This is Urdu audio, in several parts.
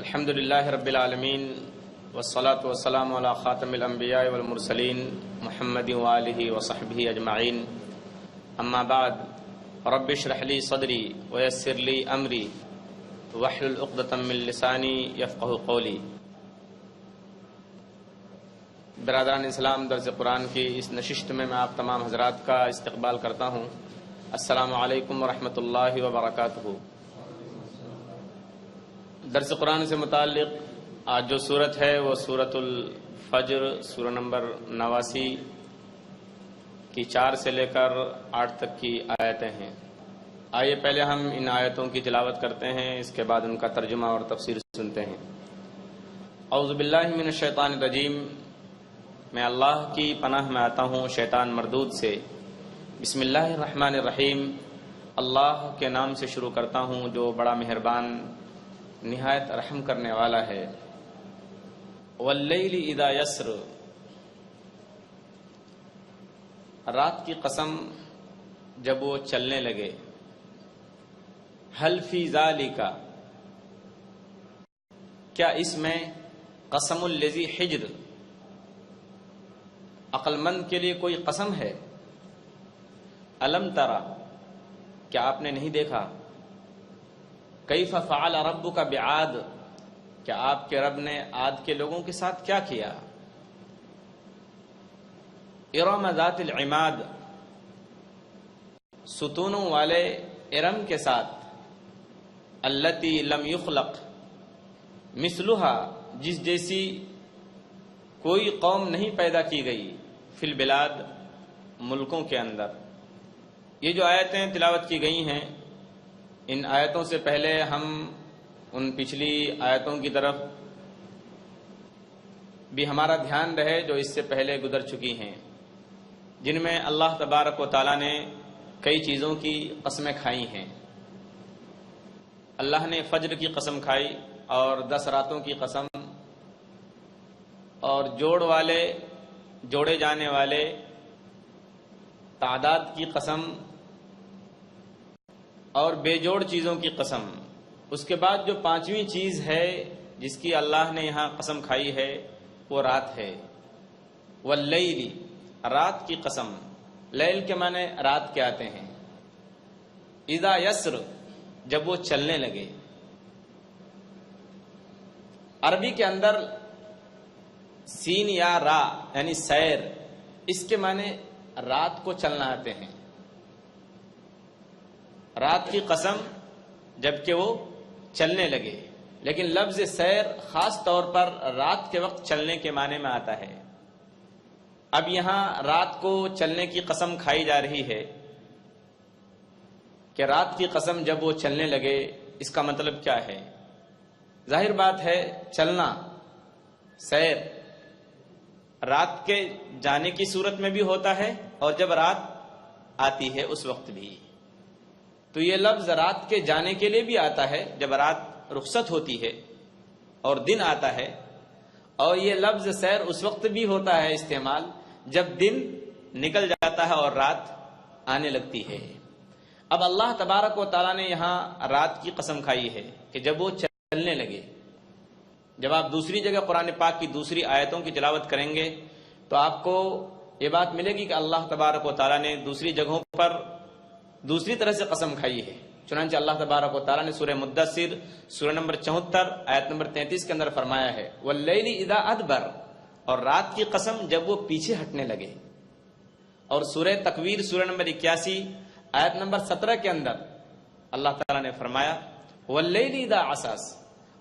الحمد للہ رب العالمین والصلاة والسلام علی خاتم الانبیاء والمرسلین محمد وآلہ وصحبہ اجمعین اما بعد رب اشرح لی صدری ویسر لی امری واحلل عقدۃ من لسانی یفقهوا قولی۔ برادران اسلام، درس قرآن کی اس نشست میں آپ تمام حضرات کا استقبال کرتا ہوں۔ السلام علیکم ورحمۃ اللہ وبرکاتہ۔ درس قرآن سے متعلق آج جو صورت ہے وہ سورۃ الفجر، سورہ نمبر 89 کی 4 سے لے کر 8 تک کی آیتیں ہیں۔ آئیے پہلے ہم ان آیتوں کی تلاوت کرتے ہیں، اس کے بعد ان کا ترجمہ اور تفسیر سنتے ہیں۔ اعوذ باللہ من الشیطان الرجیم، میں اللہ کی پناہ میں آتا ہوں شیطان مردود سے۔ بسم اللہ الرحمن الرحیم، اللہ کے نام سے شروع کرتا ہوں جو بڑا مہربان نہایت رحم کرنے والا ہے۔ واللیل اذا یسر، رات کی قسم جب وہ چلنے لگے۔ هل فی ذالک، کیا اس میں قسم الذی حجر، عقل مند کے لیے کوئی قسم ہے؟ الم ترى، کیا آپ نے نہیں دیکھا؟ کیف فعل ربک بعاد، کیا آپ کے رب نے عاد کے لوگوں کے ساتھ کیا کیا؟ ارم ذات العماد، ستونوں والے ارم کے ساتھ۔ التی لم یخلق مثلها، جس جیسی کوئی قوم نہیں پیدا کی گئی، فی البلاد، ملکوں کے اندر۔ یہ جو آیتیں تلاوت کی گئی ہیں، ان آیتوں سے پہلے ہم ان پچھلی آیتوں کی طرف بھی ہمارا دھیان رہے جو اس سے پہلے گزر چکی ہیں، جن میں اللہ تبارک و تعالیٰ نے کئی چیزوں کی قسمیں کھائی ہیں۔ اللہ نے فجر کی قسم کھائی اور 10 راتوں کی قسم، اور جوڑے جانے والے تعداد کی قسم، اور بے جوڑ چیزوں کی قسم۔ اس کے بعد جو 5ویں چیز ہے جس کی اللہ نے یہاں قسم کھائی ہے وہ رات ہے۔ واللیل، رات کی قسم۔ لیل کے معنی رات کے آتے ہیں۔ اذا یسر، جب وہ چلنے لگے۔ عربی کے اندر سین یا را یعنی سیر، اس کے معنی رات کو چلنا آتے ہیں۔ رات کی قسم جبکہ وہ چلنے لگے، لیکن لفظ سیر خاص طور پر رات کے وقت چلنے کے معنی میں آتا ہے۔ اب یہاں رات کو چلنے کی قسم کھائی جا رہی ہے کہ رات کی قسم جب وہ چلنے لگے، اس کا مطلب کیا ہے؟ ظاہر بات ہے چلنا، سیر رات کے جانے کی صورت میں بھی ہوتا ہے اور جب رات آتی ہے اس وقت بھی۔ تو یہ لفظ رات کے جانے کے لیے بھی آتا ہے جب رات رخصت ہوتی ہے اور دن آتا ہے، اور یہ لفظ سیر اس وقت بھی ہوتا ہے استعمال جب دن نکل جاتا ہے اور رات آنے لگتی ہے۔ اب اللہ تبارک و تعالیٰ نے یہاں رات کی قسم کھائی ہے کہ جب وہ چلنے لگے۔ جب آپ دوسری جگہ قرآن پاک کی دوسری آیتوں کی تلاوت کریں گے تو آپ کو یہ بات ملے گی کہ اللہ تبارک و تعالیٰ نے دوسری جگہوں پر دوسری طرح سے قسم کھائی ہے۔ چنانچہ اللہ تبارک و تعالیٰ نے سورہ مدثر، سورہ نمبر 74 آیت نمبر 33 کے اندر فرمایا ہے واللیل اذا ادبر، اور رات کی قسم جب وہ پیچھے ہٹنے لگے۔ اور سورہ تکویر، سورہ نمبر 81 آیت نمبر 17 کے اندر اللہ تعالیٰ نے فرمایا واللیل اذا عسعس،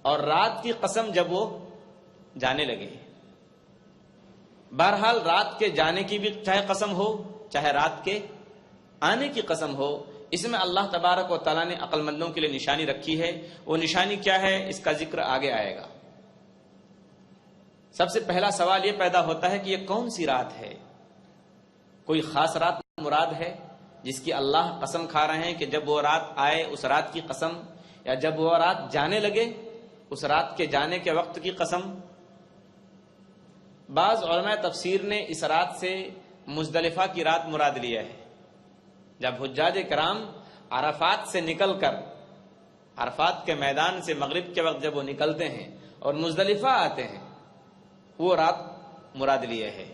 اور رات کی قسم جب وہ جانے لگے۔ بہرحال رات کے جانے کی بھی چاہے قسم ہو، چاہے رات کے آنے کی قسم ہو، اس میں اللہ تبارک و تعالیٰ نے عقل مندوں کے لیے نشانی رکھی ہے۔ وہ نشانی کیا ہے اس کا ذکر آگے آئے گا۔ سب سے پہلا سوال یہ پیدا ہوتا ہے کہ یہ کون سی رات ہے؟ کوئی خاص رات مراد ہے جس کی اللہ قسم کھا رہے ہیں کہ جب وہ رات آئے اس رات کی قسم، یا جب وہ رات جانے لگے اس رات کے جانے کے وقت کی قسم؟ بعض علماء تفسیر نے اس رات سے مزدلفہ کی رات مراد لیا ہے، جب حجاج کرام عرفات سے نکل کر عرفات کے میدان سے مغرب کے وقت جب وہ نکلتے ہیں اور مزدلفہ آتے ہیں وہ رات مراد لیے ہے.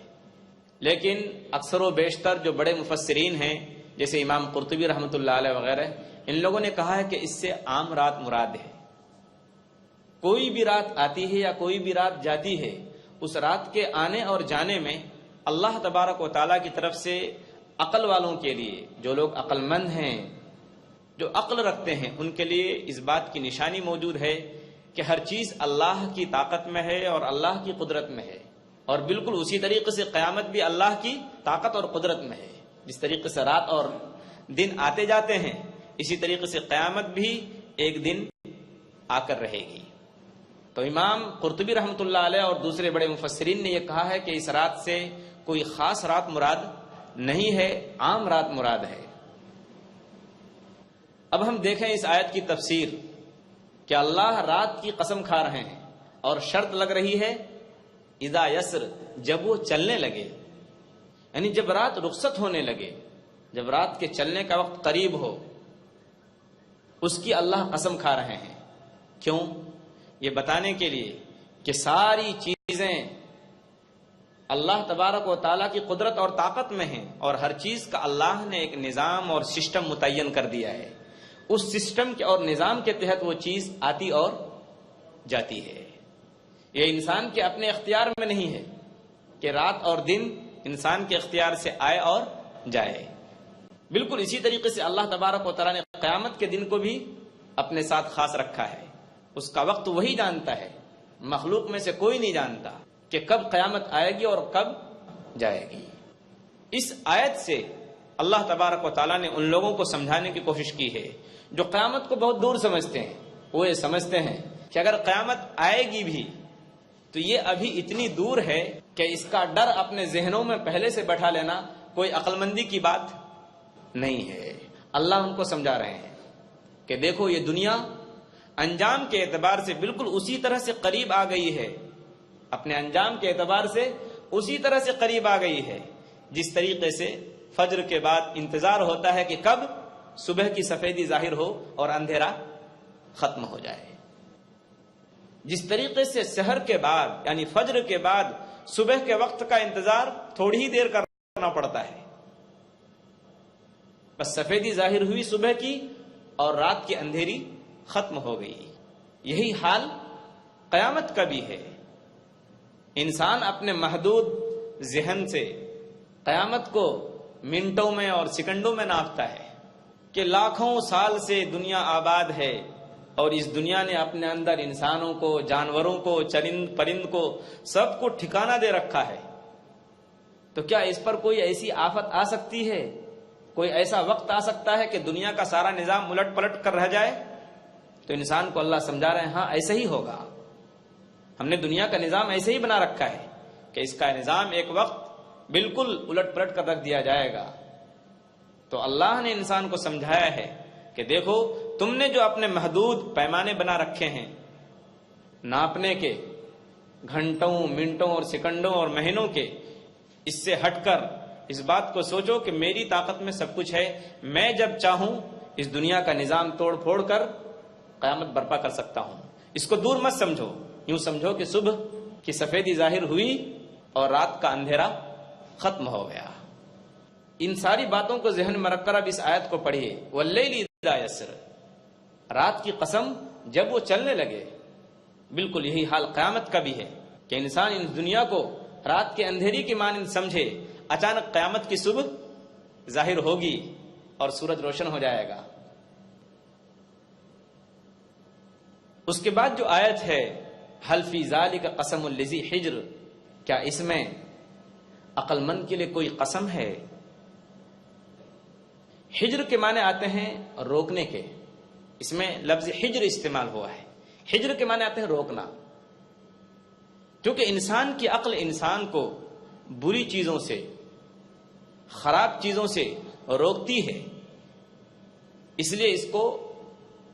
لیکن اکثر و بیشتر جو بڑے مفسرین ہیں جیسے امام قرطبی رحمۃ اللہ علیہ وغیرہ، ان لوگوں نے کہا ہے کہ اس سے عام رات مراد ہے. کوئی بھی رات آتی ہے یا کوئی بھی رات جاتی ہے، اس رات کے آنے اور جانے میں اللہ تبارک و تعالیٰ کی طرف سے عقل والوں کے لیے، جو لوگ عقل مند ہیں، جو عقل رکھتے ہیں، ان کے لیے اس بات کی نشانی موجود ہے کہ ہر چیز اللہ کی طاقت میں ہے اور اللہ کی قدرت میں ہے. اور بالکل اسی طریقے سے قیامت بھی اللہ کی طاقت اور قدرت میں ہے. جس طریقے سے رات اور دن آتے جاتے ہیں، اسی طریقے سے قیامت بھی ایک دن آ کر رہے گی. تو امام قرطبی رحمۃ اللہ علیہ اور دوسرے بڑے مفسرین نے یہ کہا ہے کہ اس رات سے کوئی خاص رات مراد نہیں ہے، عام رات مراد ہے. اب ہم دیکھیں اس آیت کی تفسیر کہ اللہ رات کی قسم کھا رہے ہیں اور شرط لگ رہی ہے اذا یسر، جب وہ چلنے لگے، یعنی جب رات رخصت ہونے لگے، جب رات کے چلنے کا وقت قریب ہو، اس کی اللہ قسم کھا رہے ہیں. کیوں؟ یہ بتانے کے لیے کہ ساری چیزیں اللہ تبارک و تعالیٰ کی قدرت اور طاقت میں ہیں اور ہر چیز کا اللہ نے ایک نظام اور سسٹم متعین کر دیا ہے. اس سسٹم کے اور نظام کے تحت وہ چیز آتی اور جاتی ہے. یہ انسان کے اپنے اختیار میں نہیں ہے کہ رات اور دن انسان کے اختیار سے آئے اور جائے. بالکل اسی طریقے سے اللہ تبارک و تعالیٰ نے قیامت کے دن کو بھی اپنے ساتھ خاص رکھا ہے. اس کا وقت وہی جانتا ہے، مخلوق میں سے کوئی نہیں جانتا کہ کب قیامت آئے گی اور کب جائے گی. اس آیت سے اللہ تبارک و تعالیٰ نے ان لوگوں کو سمجھانے کی کوشش کی ہے جو قیامت کو بہت دور سمجھتے ہیں. وہ یہ سمجھتے ہیں کہ اگر قیامت آئے گی بھی تو یہ ابھی اتنی دور ہے کہ اس کا ڈر اپنے ذہنوں میں پہلے سے بٹھا لینا کوئی عقل مندی کی بات نہیں ہے. اللہ ان کو سمجھا رہے ہیں کہ دیکھو یہ دنیا انجام کے اعتبار سے بالکل اسی طرح سے قریب آ گئی ہے، اپنے انجام کے اعتبار سے اسی طرح سے قریب آ گئی ہے جس طریقے سے فجر کے بعد انتظار ہوتا ہے کہ کب صبح کی سفیدی ظاہر ہو اور اندھیرا ختم ہو جائے. جس طریقے سے سحر کے بعد یعنی فجر کے بعد صبح کے وقت کا انتظار تھوڑی ہی دیر کرنا پڑتا ہے، بس سفیدی ظاہر ہوئی صبح کی اور رات کی اندھیری ختم ہو گئی. یہی حال قیامت کا بھی ہے. انسان اپنے محدود ذہن سے قیامت کو منٹوں میں اور سیکنڈوں میں ناپتا ہے کہ لاکھوں سال سے دنیا آباد ہے اور اس دنیا نے اپنے اندر انسانوں کو، جانوروں کو، چرند پرند کو، سب کو ٹھکانہ دے رکھا ہے. تو کیا اس پر کوئی ایسی آفت آ سکتی ہے، کوئی ایسا وقت آ سکتا ہے کہ دنیا کا سارا نظام الٹ پلٹ کر رہ جائے؟ تو انسان کو اللہ سمجھا رہے ہیں ہاں ایسے ہی ہوگا. ہم نے دنیا کا نظام ایسے ہی بنا رکھا ہے کہ اس کا نظام ایک وقت بالکل الٹ پلٹ کر رکھ دیا جائے گا. تو اللہ نے انسان کو سمجھایا ہے کہ دیکھو تم نے جو اپنے محدود پیمانے بنا رکھے ہیں ناپنے کے، گھنٹوں، منٹوں اور سیکنڈوں اور مہینوں کے، اس سے ہٹ کر اس بات کو سوچو کہ میری طاقت میں سب کچھ ہے. میں جب چاہوں اس دنیا کا نظام توڑ پھوڑ کر قیامت برپا کر سکتا ہوں. اس کو دور مت سمجھو، یوں سمجھو کہ صبح کی سفیدی ظاہر ہوئی اور رات کا اندھیرا ختم ہو گیا. ان ساری باتوں کو ذہن میں رکھ کر اب اس آیت کو پڑھیے. واللیل اذا یسر، رات کی قسم جب وہ چلنے لگے. بالکل یہی حال قیامت کا بھی ہے کہ انسان اس دنیا کو رات کے اندھیری کی مانند سمجھے. اچانک قیامت کی صبح ظاہر ہوگی اور سورج روشن ہو جائے گا. اس کے بعد جو آیت ہے حل فی ذالک قسم لذی حجر، کیا اس میں عقل مند کے لیے کوئی قسم ہے؟ حجر کے معنی آتے ہیں روکنے کے. اس میں لفظ حجر استعمال ہوا ہے. حجر کے معنی آتے ہیں روکنا. کیونکہ انسان کی عقل انسان کو بری چیزوں سے، خراب چیزوں سے روکتی ہے، اس لیے اس کو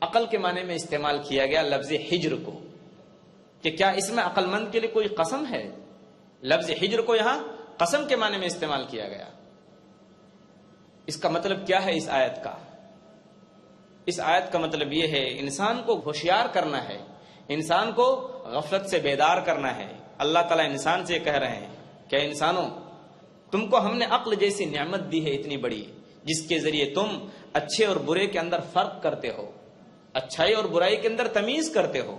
عقل کے معنی میں استعمال کیا گیا لفظ حجر کو. کہ کیا اس میں عقل مند کے لیے کوئی قسم ہے؟ لفظ حجر کو یہاں قسم کے معنی میں استعمال کیا گیا. اس کا مطلب کیا ہے اس آیت کا؟ اس آیت کا مطلب یہ ہے انسان کو ہوشیار کرنا ہے، انسان کو غفلت سے بیدار کرنا ہے۔ اللہ تعالیٰ انسان سے کہہ رہے ہیں کہ انسانوں، تم کو ہم نے عقل جیسی نعمت دی ہے اتنی بڑی، جس کے ذریعے تم اچھے اور برے کے اندر فرق کرتے ہو، اچھائی اور برائی کے اندر تمیز کرتے ہو،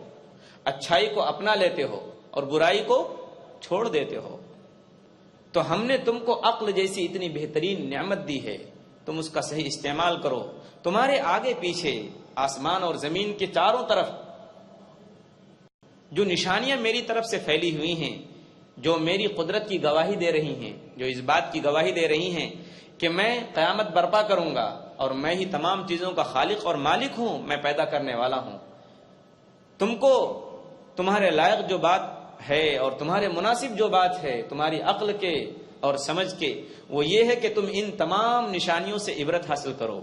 اچھائی کو اپنا لیتے ہو اور برائی کو چھوڑ دیتے ہو۔ تو ہم نے تم کو عقل جیسی اتنی بہترین نعمت دی ہے، تم اس کا صحیح استعمال کرو۔ تمہارے آگے پیچھے آسمان اور زمین کے چاروں طرف جو نشانیاں میری طرف سے پھیلی ہوئی ہیں، جو میری قدرت کی گواہی دے رہی ہیں، جو اس بات کی گواہی دے رہی ہیں کہ میں قیامت برپا کروں گا اور میں ہی تمام چیزوں کا خالق اور مالک ہوں، میں پیدا کرنے والا ہوں، تم کو تمہارے لائق جو بات ہے اور تمہارے مناسب جو بات ہے تمہاری عقل کے اور سمجھ کے، وہ یہ ہے کہ تم ان تمام نشانیوں سے عبرت حاصل کرو،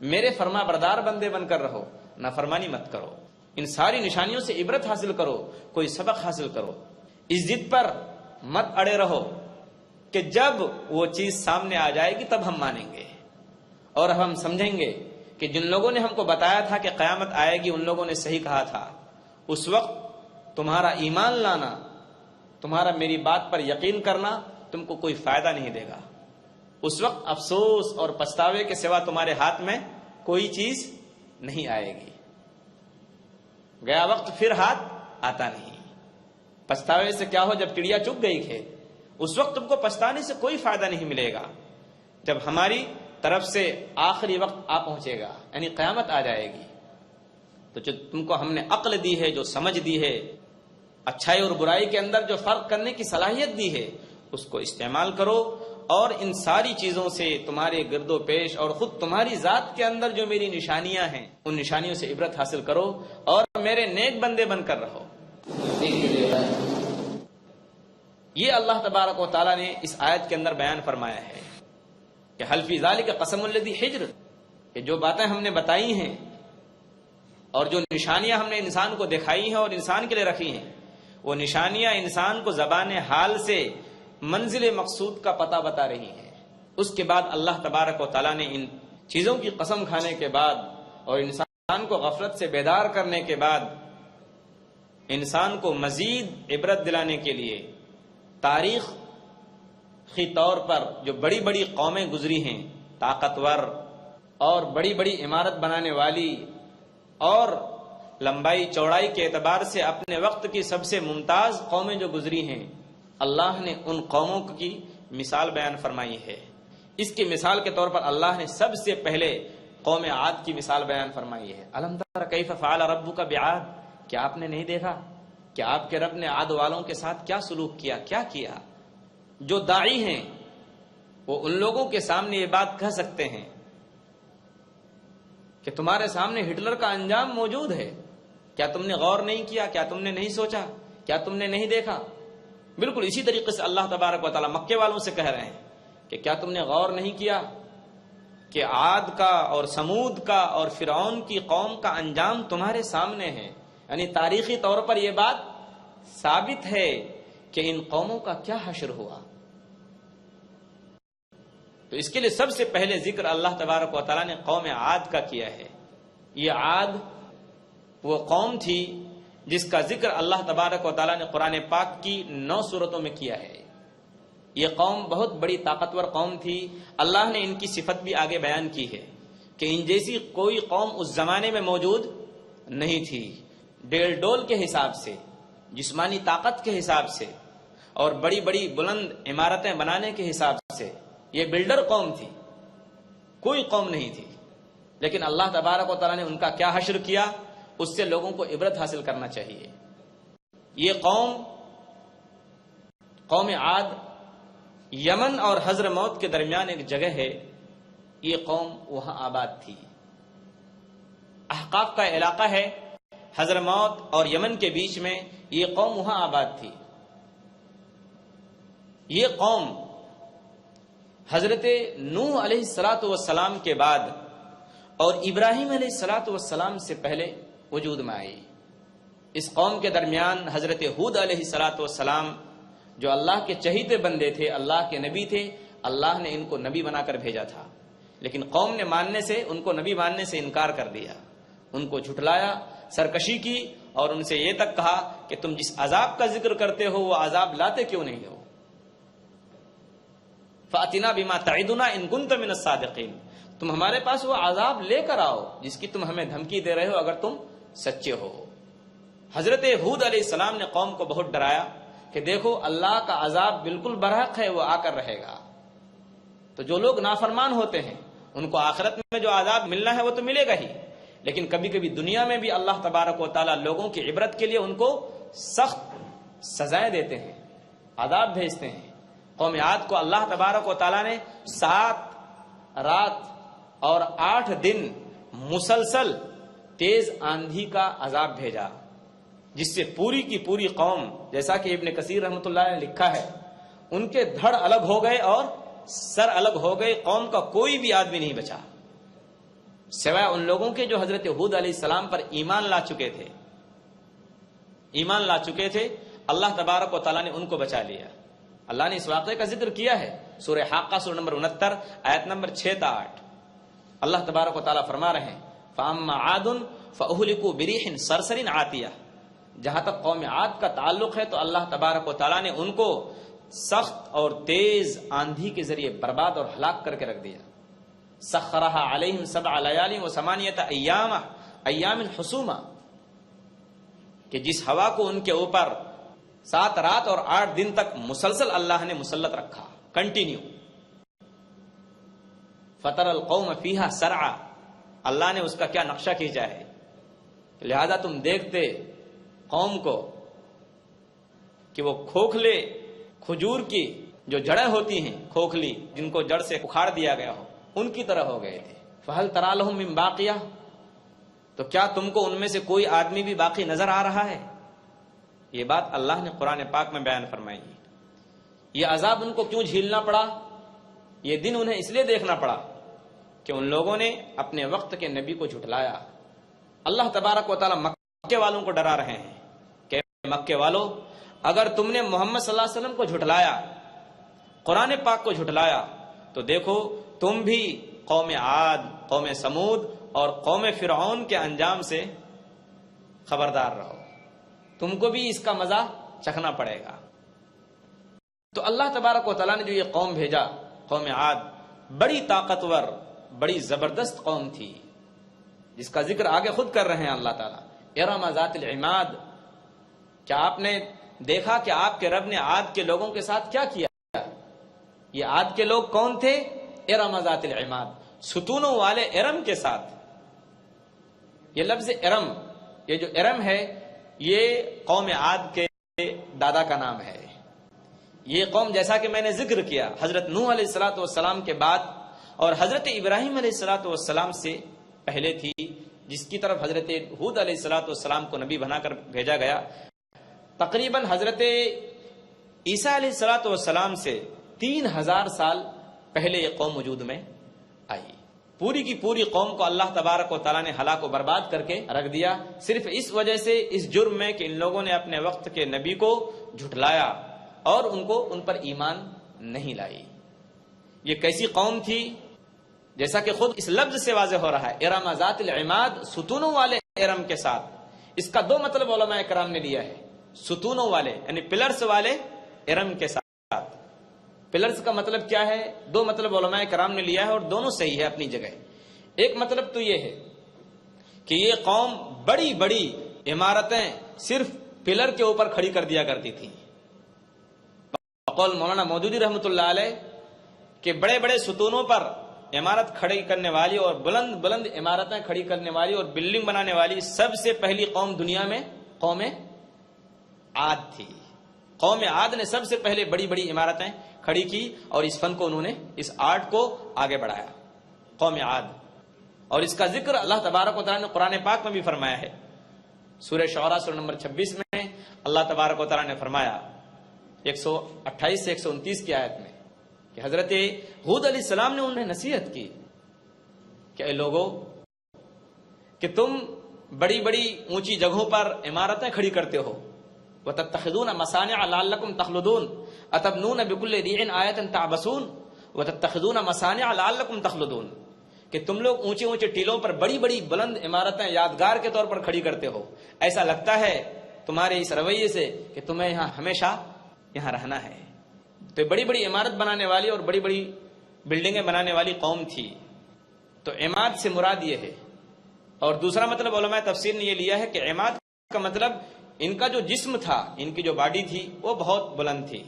میرے فرما بردار بندے بن کر رہو، نافرمانی مت کرو، ان ساری نشانیوں سے عبرت حاصل کرو، کوئی سبق حاصل کرو۔ اس ضد پر مت اڑے رہو کہ جب وہ چیز سامنے آ جائے گی تب ہم مانیں گے اور ہم سمجھیں گے کہ جن لوگوں نے ہم کو بتایا تھا کہ قیامت آئے گی ان لوگوں نے صحیح کہا تھا۔ اس وقت تمہارا ایمان لانا، تمہارا میری بات پر یقین کرنا تم کو کوئی فائدہ نہیں دے گا۔ اس وقت افسوس اور پچھتاوے کے سوا تمہارے ہاتھ میں کوئی چیز نہیں آئے گی۔ گیا وقت پھر ہاتھ آتا نہیں۔ پچھتاوے سے کیا ہو جب چڑیا چگ گئی کھیت، اس وقت تم کو پچھتانے سے کوئی فائدہ نہیں ملے گا۔ جب ہماری طرف سے آخری وقت آ پہنچے گا، یعنی قیامت آ جائے گی، تو جو تم کو ہم نے عقل دی ہے، جو سمجھ دی ہے، اچھائی اور برائی کے اندر جو فرق کرنے کی صلاحیت دی ہے، اس کو استعمال کرو اور ان ساری چیزوں سے تمہارے گرد و پیش اور خود تمہاری ذات کے اندر جو میری نشانیاں ہیں ان نشانیوں سے عبرت حاصل کرو اور میرے نیک بندے بن کر رہو۔ یہ اللہ تبارک و تعالیٰ نے اس آیت کے اندر بیان فرمایا ہے کہ حل فی ذالک قسم الذی حجر، کہ جو باتیں ہم نے بتائی ہیں اور جو نشانیاں ہم نے انسان کو دکھائی ہیں اور انسان کے لیے رکھی ہیں، وہ نشانیاں انسان کو زبان حال سے منزل مقصود کا پتہ بتا رہی ہیں۔ اس کے بعد اللہ تبارک و تعالیٰ نے ان چیزوں کی قسم کھانے کے بعد اور انسان کو غفلت سے بیدار کرنے کے بعد انسان کو مزید عبرت دلانے کے لیے تاریخی طور پر جو بڑی بڑی قومیں گزری ہیں، طاقتور اور بڑی بڑی عمارت بنانے والی اور لمبائی چوڑائی کے اعتبار سے اپنے وقت کی سب سے ممتاز قومیں جو گزری ہیں، اللہ نے ان قوموں کی مثال بیان فرمائی ہے۔ اس کی مثال کے طور پر اللہ نے سب سے پہلے قوم عاد کی مثال بیان فرمائی ہے۔ الم تر کیف فعل ربک بعاد، کیا آپ نے نہیں دیکھا کہ آپ کے رب نے عاد والوں کے ساتھ کیا سلوک کیا، کیا کیا؟ جو داعی ہیں وہ ان لوگوں کے سامنے یہ بات کہہ سکتے ہیں کہ تمہارے سامنے ہٹلر کا انجام موجود ہے، کیا تم نے غور نہیں کیا، کیا تم نے نہیں سوچا، کیا تم نے نہیں دیکھا؟ بالکل اسی طریقے سے اللہ تبارک و تعالیٰ مکے والوں سے کہہ رہے ہیں کہ کیا تم نے غور نہیں کیا کہ عاد کا اور سمود کا اور فرعون کی قوم کا انجام تمہارے سامنے ہے، یعنی تاریخی طور پر یہ بات ثابت ہے کہ ان قوموں کا کیا حشر ہوا۔ تو اس کے لیے سب سے پہلے ذکر اللہ تبارک و تعالیٰ نے قوم عاد کا کیا ہے۔ یہ عاد وہ قوم تھی جس کا ذکر اللہ تبارک و تعالیٰ نے قرآن پاک کی 9 سورتوں میں کیا ہے۔ یہ قوم بہت بڑی طاقتور قوم تھی۔ اللہ نے ان کی صفت بھی آگے بیان کی ہے کہ ان جیسی کوئی قوم اس زمانے میں موجود نہیں تھی۔ ڈیل ڈول کے حساب سے، جسمانی طاقت کے حساب سے اور بڑی بڑی بلند عمارتیں بنانے کے حساب سے یہ بلڈر قوم تھی، کوئی قوم نہیں تھی۔ لیکن اللہ تبارک و تعالیٰ نے ان کا کیا حشر کیا، اس سے لوگوں کو عبرت حاصل کرنا چاہیے۔ یہ قوم عاد یمن اور حضرموت کے درمیان ایک جگہ ہے، یہ قوم وہاں آباد تھی۔ احقاف کا علاقہ ہے، حضرموت اور یمن کے بیچ میں یہ قوم وہاں آباد تھی۔ یہ قوم حضرت نوح علیہ السلام کے بعد اور ابراہیم علیہ السلام سے پہلے وجود میں آئی۔ اس قوم کے درمیان حضرت ہود علیہ السلام جو اللہ کے چہیتے بندے تھے، اللہ کے نبی تھے، اللہ نے ان کو نبی بنا کر بھیجا تھا۔ لیکن قوم نے ماننے سے، ان کو نبی ماننے سے انکار کر دیا، ان کو جھٹلایا، سرکشی کی، اور ان سے یہ تک کہا کہ تم جس عذاب کا ذکر کرتے ہو وہ عذاب لاتے کیوں نہیں ہو؟ فَأْتِنَا بِمَا تَعِدُنَا إِن كُنتَ مِنَ الصَّادِقِينَ، تم ہمارے پاس وہ عذاب لے کر آؤ جس کی تم ہمیں دھمکی دے رہے ہو اگر تم سچے ہو۔ حضرت ہود علیہ السلام نے قوم کو بہت ڈرایا کہ دیکھو اللہ کا عذاب بالکل برحق ہے، وہ آ کر رہے گا۔ تو جو لوگ نافرمان ہوتے ہیں ان کو آخرت میں جو عذاب ملنا ہے وہ تو ملے گا ہی، لیکن کبھی کبھی دنیا میں بھی اللہ تبارک و تعالیٰ لوگوں کی عبرت کے لیے ان کو سخت سزائیں دیتے ہیں، عذاب بھیجتے ہیں۔ قوم عاد کو اللہ تبارک و تعالیٰ نے 7 رات اور 8 دن مسلسل تیز آندھی کا عذاب بھیجا، جس سے پوری کی پوری قوم، جیسا کہ ابن کثیر رحمۃ اللہ نے لکھا ہے، ان کے دھڑ الگ ہو گئے اور سر الگ ہو گئے، قوم کا کوئی بھی آدمی نہیں بچا سوائے ان لوگوں کے جو حضرت ہود علیہ السلام پر ایمان لا چکے تھے۔ اللہ تبارک و تعالیٰ نے ان کو بچا لیا۔ اللہ نے اس واقعے کا ذکر کیا ہے سورہ حاقہ سورہ نمبر 69 آیت نمبر 6 تا 8۔ اللہ تبارک و تعالیٰ فرما رہے ہیں فَأَمَّا عَادٌ فَأُهْلِكُوا بِرِيحٍ صَرْصَرٍ عَاتِيَةٍ، جہاں تک قوم عاد کا تعلق ہے تو اللہ تبارک و تعالیٰ نے ان کو سخت اور تیز آندھی کے ذریعے برباد اور ہلاک کر کے رکھ دیا۔ سخرها علیہم 7 لیال و8 ایام حسوما، کہ جس ہوا کو ان کے اوپر 7 رات اور 8 دن تک مسلسل اللہ نے مسلط رکھا، کنٹینیو۔ فطر القوم فیہا سرعا، اللہ نے اس کا کیا نقشہ کھینچا ہے، لہذا تم دیکھتے قوم کو کہ وہ کھوکھلے کھجور کی جو جڑیں ہوتی ہیں، کھوکھلی جن کو جڑ سے اکھاڑ دیا گیا ہو، ان کی طرح ہو گئے تھے۔ فہل تری لہم من باقیہ، تو کیا تم کو ان میں سے کوئی آدمی بھی باقی نظر آ رہا ہے؟ یہ بات اللہ نے قرآن پاک میں بیان فرمائی ہے۔ یہ عذاب ان کو کیوں جھیلنا پڑا؟ یہ دن انہیں اس لیے دیکھنا پڑا کہ ان لوگوں نے اپنے وقت کے نبی کو جھٹلایا۔ اللہ تبارک و تعالیٰ مکے والوں کو ڈرا رہے ہیں کہ مکے والوں، اگر تم نے محمد صلی اللہ علیہ وسلم کو جھٹلایا، قرآن پاک کو جھٹلایا، تو دیکھو تم بھی قوم عاد، قوم سمود اور قوم فرعون کے انجام سے خبردار رہو، تم کو بھی اس کا مزہ چکھنا پڑے گا۔ تو اللہ تبارک و تعالیٰ نے جو یہ قوم بھیجا، قوم عاد بڑی طاقتور، بڑی زبردست قوم تھی، جس کا ذکر آگے خود کر رہے ہیں اللہ تعالیٰ۔ ارم ذات العماد، کیا آپ نے دیکھا کہ آپ کے رب نے عاد کے لوگوں کے ساتھ کیا کیا؟ یہ عاد کے لوگ کون تھے؟ ارم ذات العماد، ستونوں والے ارم کے ساتھ۔ یہ لفظ ارم، یہ جو ارم ہے، یہ قوم عاد کے دادا کا نام ہے۔ یہ قوم، جیسا کہ میں نے ذکر کیا، حضرت نوح علیہ السلام کے بعد اور حضرت ابراہیم علیہ السلام سے پہلے تھی، جس کی طرف حضرت ہود علیہ السلام کو نبی بنا کر بھیجا گیا۔ تقریباً حضرت عیسیٰ علیہ السلام سے 3000 سال پہلے یہ قوم وجود میں آئی۔ پوری کی پوری قوم کو اللہ تبارک و تعالیٰ نے ہلاک و برباد کر کے رکھ دیا، صرف اس وجہ سے، اس جرم میں کہ ان لوگوں نے اپنے وقت کے نبی کو جھٹلایا اور ان پر ایمان نہیں لائی۔ یہ کیسی قوم تھی؟ جیسا کہ خود اس لفظ سے واضح ہو رہا ہے، ارم ذات العماد، ستونوں والے ارم کے ساتھ۔ اس کا 2 مطلب علماء کرام نے لیا ہے، ستونوں والے یعنی پلرز والے ارم کے ساتھ۔ پلرز کا مطلب کیا ہے؟ 2 مطلب علماء کرام نے لیا ہے اور دونوں صحیح ہے اپنی جگہ۔ ایک مطلب تو یہ ہے کہ یہ قوم بڑی بڑی عمارتیں صرف پلر کے اوپر کھڑی کر دیا کرتی تھی۔ بقول مولانا مودودی رحمۃ اللہ علیہ کہ بڑے بڑے ستونوں پر عمارت کھڑی کرنے والی اور بلند بلند عمارتیں کھڑی کرنے والی اور بلڈنگ بنانے والی سب سے پہلی قوم دنیا میں قوم عاد تھی۔ قوم عاد نے سب سے پہلے بڑی بڑی عمارتیں کھڑی کی اور اس فن کو انہوں نے، اس آرٹ کو آگے بڑھایا، قوم عاد۔ اور اس کا ذکر اللہ تبارک و تعالیٰ نے قرآن پاک میں بھی فرمایا ہے۔ سورہ شعراء سورہ نمبر 26 میں اللہ تبارک و تعالیٰ نے فرمایا 128 سے 129 کی آیت میں کہ حضرت ہود علیہ السلام نے انہیں نصیحت کی کہ اے لوگو، کہ تم بڑی بڑی اونچی جگہوں پر عمارتیں کھڑی کرتے ہو، وَتَتَّخِذُونَ مَصَانِعَ لَعَلَّكُمْ تَخْلُدُونَ أَتَبْنُونَ بِكُلِّ رِيعٍ آيَةٍ تَعْبَثُونَ وَتَتَّخِذُونَ مَصَانِعَ لَعَلَّكُمْ تَخْلُدُونَ۔ کہ تم لوگ اونچے اونچے ٹیلوں پر بڑی بڑی بلند عمارتیں یادگار کے طور پر کھڑی کرتے ہو، ایسا لگتا ہے تمہارے اس رویے سے کہ تمہیں یہاں ہمیشہ یہاں رہنا ہے۔ تو بڑی بڑی عمارت بنانے والی اور بڑی بڑی بلڈنگیں بنانے والی قوم تھی، تو عماد سے مراد یہ ہے۔ اور دوسرا مطلب علماء تفسیر نے یہ لیا ہے کہ عماد کا مطلب ان کا جو جسم تھا، ان کی جو باڈی تھی وہ بہت بلند تھی،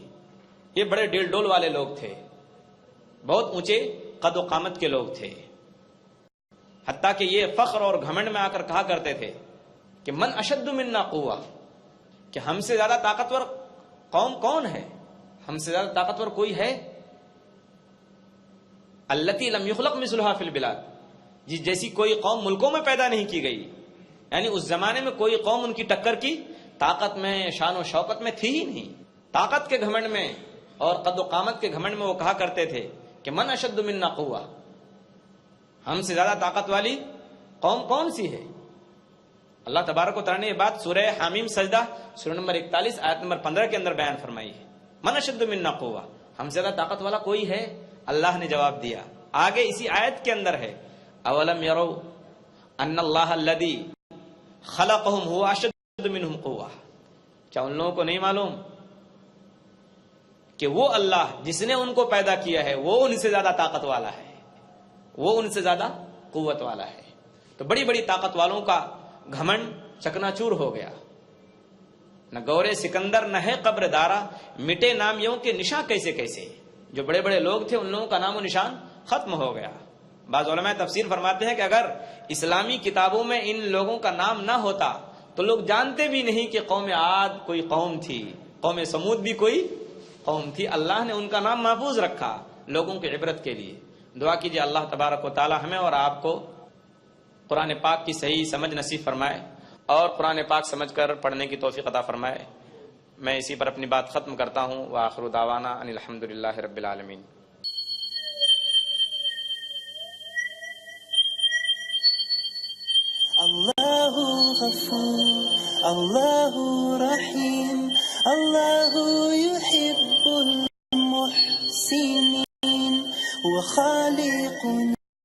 یہ بڑے ڈیل ڈول والے لوگ تھے، بہت اونچے قد و قامت کے لوگ تھے، حتیٰ کہ یہ فخر اور گھمنڈ میں آ کر کہا کرتے تھے کہ من اشد منا قوہ، کہ ہم سے زیادہ طاقتور قوم کون ہے، ہم سے زیادہ طاقتور کوئی ہے؟ التی لم یخلق مثلها فی البلاد، جیسی کوئی قوم ملکوں میں پیدا نہیں کی گئی، یعنی اس زمانے میں کوئی قوم ان کی ٹکر کی طاقت میں، شان و شوکت میں تھی ہی نہیں۔ طاقت کے گھمنڈ میں اور قد و قامت کے گھمنڈ میں وہ کہا کرتے تھے کہ من اشد منا قوہ، ہم سے زیادہ طاقت والی قوم کون سی ہے؟ اللہ تبارک و تعالیٰ نے یہ بات سورہ حامیم سجدہ سورہ نمبر 41 آیت نمبر 15 کے اندر بیان فرمائی ہے، من اشد منا قوہ، ہم سے زیادہ طاقت والا کوئی ہے؟ اللہ نے جواب دیا، آگے اسی آیت کے اندر ہے اولم یروا ان اللہ الذی خلقہم هو اشد منہم قوہ، کیا ان لوگوں کو نہیں معلوم کہ وہ اللہ جس نے ان کو پیدا کیا ہے وہ ان سے زیادہ طاقت والا ہے، وہ ان سے زیادہ قوت والا ہے۔ تو بڑی بڑی طاقت والوں کا گھمنڈ چکنا چور ہو گیا، نہ گورے سکندر نہ ہے قبر دارا، مٹے نامیوں کے نشاں کیسے کیسے، جو بڑے بڑے لوگ تھے ان لوگوں کا نام و نشان ختم ہو گیا۔ بعض علماء تفسیر فرماتے ہیں کہ اگر اسلامی کتابوں میں ان لوگوں کا نام نہ ہوتا تو لوگ جانتے بھی نہیں کہ قوم عاد کوئی قوم تھی، قوم سمود بھی کوئی قوم تھی۔ اللہ نے ان کا نام محفوظ رکھا لوگوں کی عبرت کے لیے۔ دعا کیجیے اللہ تبارک و تعالی ہمیں اور آپ کو قرآن پاک کی صحیح سمجھ نصیب فرمائے اور قرآن پاک سمجھ کر پڑھنے کی توفیق عطا فرمائے۔ میں اسی پر اپنی بات ختم کرتا ہوں، وآخر دعوانا ان الحمدللہ رب العالمین۔ اللہ غفور، اللہ رحیم، اللہ يحب المحسنین، وخالق